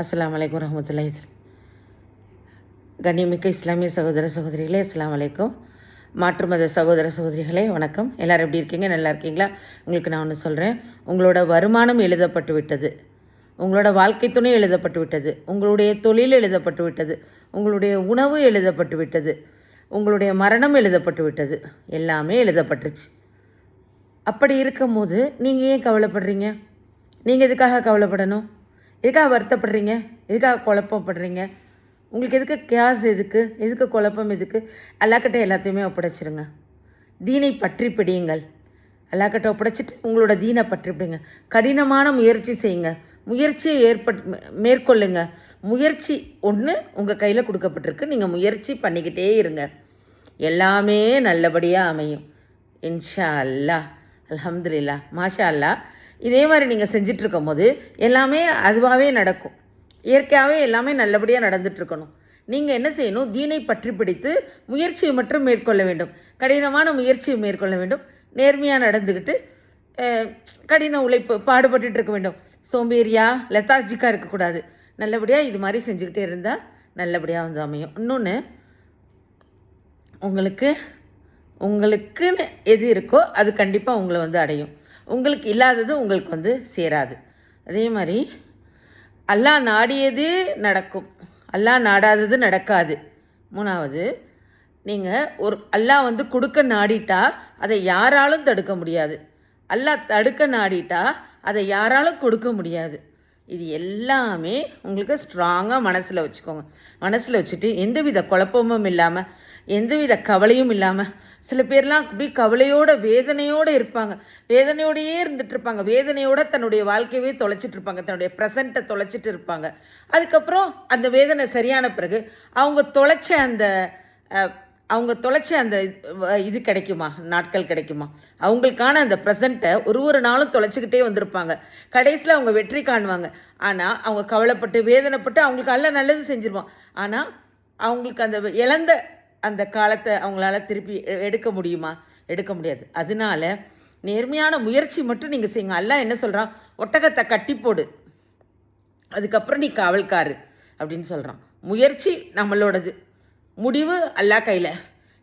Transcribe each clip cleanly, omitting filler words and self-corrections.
அஸ்ஸலாமு அலைக்கும் வரஹ்மத்துல்லாஹி. கண்ணியமிக்க இஸ்லாமிய சகோதர சகோதரிகளே, அஸ்ஸலாமு அலைக்கும். மாற்று மத சகோதர சகோதரிகளே வணக்கம். எல்லோரும் எப்படி இருக்கீங்க? நல்லா இருக்கீங்களா? உங்களுக்கு நான் ஒன்று சொல்கிறேன். உங்களோட வருமானம் எழுதப்பட்டு விட்டது, உங்களோட வாழ்க்கை துணை எழுதப்பட்டு விட்டது, உங்களுடைய தொழில் எழுதப்பட்டு விட்டது, உங்களுடைய உணவு எழுதப்பட்டு விட்டது, உங்களுடைய மரணம் எழுதப்பட்டு விட்டது, எல்லாமே எழுதப்பட்டுருச்சு. அப்படி இருக்கும்போது நீங்கள் ஏன் கவலைப்படுறீங்க? நீங்கள் எதுக்காக கவலைப்படணும்? எதுக்காக வருத்தப்படுறீங்க? எதுக்காக குழப்பப்படுறீங்க? உங்களுக்கு எதுக்கு கேஸ்? எதுக்கு குழப்பம்? அல்லாக்கிட்ட எல்லாத்தையுமே ஒப்படைச்சிருங்க. தீனை பற்றி பிடியுங்கள். அல்லாக்கிட்ட ஒப்படைச்சிட்டு உங்களோட தீனை பற்றி பிடிங்க. கடினமான முயற்சி செய்யுங்க. முயற்சியை மேற்கொள்ளுங்க. முயற்சி ஒன்று உங்கள் கையில் கொடுக்கப்பட்டிருக்கு. நீங்கள் முயற்சி பண்ணிக்கிட்டே இருங்க. எல்லாமே நல்லபடியாக அமையும். இன்ஷா அல்லாஹ். அல்ஹம்துலில்லாஹ். மாஷா அல்லாஹ். இதே மாதிரி நீங்கள் செஞ்சிட்ருக்கும் போது எல்லாமே அதுவாகவே நடக்கும். இயற்கையாகவே எல்லாமே நல்லபடியாக நடந்துகிட்ருக்கணும். நீங்கள் என்ன செய்யணும்? தீனை பற்றி பிடித்து முயற்சியை மட்டும் மேற்கொள்ள வேண்டும். கடினமான முயற்சியை மேற்கொள்ள வேண்டும். நேர்மையாக நடந்துக்கிட்டு கடின உழைப்பு பாடுபட்டு இருக்க வேண்டும். சோம்பேறியாக லெத்தாஜிக்காக இருக்கக்கூடாது. நல்லபடியாக இது மாதிரி செஞ்சுக்கிட்டே இருந்தால் நல்லபடியாக வந்து அமையும். இன்னொன்று, உங்களுக்குன்னு எது இருக்கோ அது கண்டிப்பாக உங்களை வந்து அடையும். உங்களுக்கு இல்லாதது உங்களுக்கு வந்து சேராது. அதே மாதிரி அல்லாஹ் நாடியது நடக்கும், அல்லாஹ் நாடாதது நடக்காது. மூணாவது, நீங்கள் அல்லாஹ் வந்து கொடுக்க நாடிட்டா அதை யாராலும் தடுக்க முடியாது. அல்லாஹ் தடுக்க நாடிட்டா அதை யாராலும் கொடுக்க முடியாது. இது எல்லாமே உங்களுக்கு ஸ்ட்ராங்காக மனசில் வச்சுக்கோங்க. மனசில் வச்சுட்டு எந்தவித குழப்பமும் இல்லாமல், எந்தவித கவலையும் இல்லாமல், சில பேர்லாம் அப்படி கவலையோடு வேதனையோடு இருப்பாங்க. வேதனையோடையே இருந்துகிட்ருப்பாங்க. வேதனையோடு தன்னுடைய வாழ்க்கையவே தொலைச்சிட்ருப்பாங்க. தன்னுடைய ப்ரெசண்ட்டை தொலைச்சிட்டு இருப்பாங்க. அதுக்கப்புறம் அந்த வேதனை சரியான பிறகு அவங்க தொலைச்ச அந்த இது கிடைக்குமா? நாட்கள் கிடைக்குமா? அவங்களுக்கான அந்த ப்ரெசண்ட்டை ஒரு நாளும் தொலைச்சிக்கிட்டே வந்திருப்பாங்க. கடைசியில் அவங்க வெற்றி காணுவாங்க. ஆனால் அவங்க கவலைப்பட்டு வேதனைப்பட்டு அவங்களுக்கு எல்லாம் நல்லது செஞ்சுருவான். ஆனால் அவங்களுக்கு அந்த இழந்த அந்த காலத்தை அவங்களால திருப்பி எடுக்க முடியுமா? எடுக்க முடியாது. அதனால நேர்மையான முயற்சி மட்டும் நீங்கள் செய்யுங்க. அல்லாஹ் என்ன சொல்கிறான்? ஒட்டகத்தை கட்டி போடு, அதுக்கப்புறம் நீ காவல்காரு அப்படின்னு சொல்கிறான். முயற்சி நம்மளோடது, முடிவு அல்லாஹ் கையில்.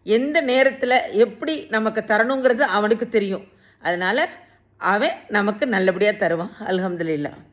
எந்த நேரத்தில் எப்படி நமக்கு தரணுங்கிறது அவனுக்கு தெரியும். அதனால் அவன் நமக்கு நல்லபடியாக தருவான். அல்ஹம்துலில்லாஹ்.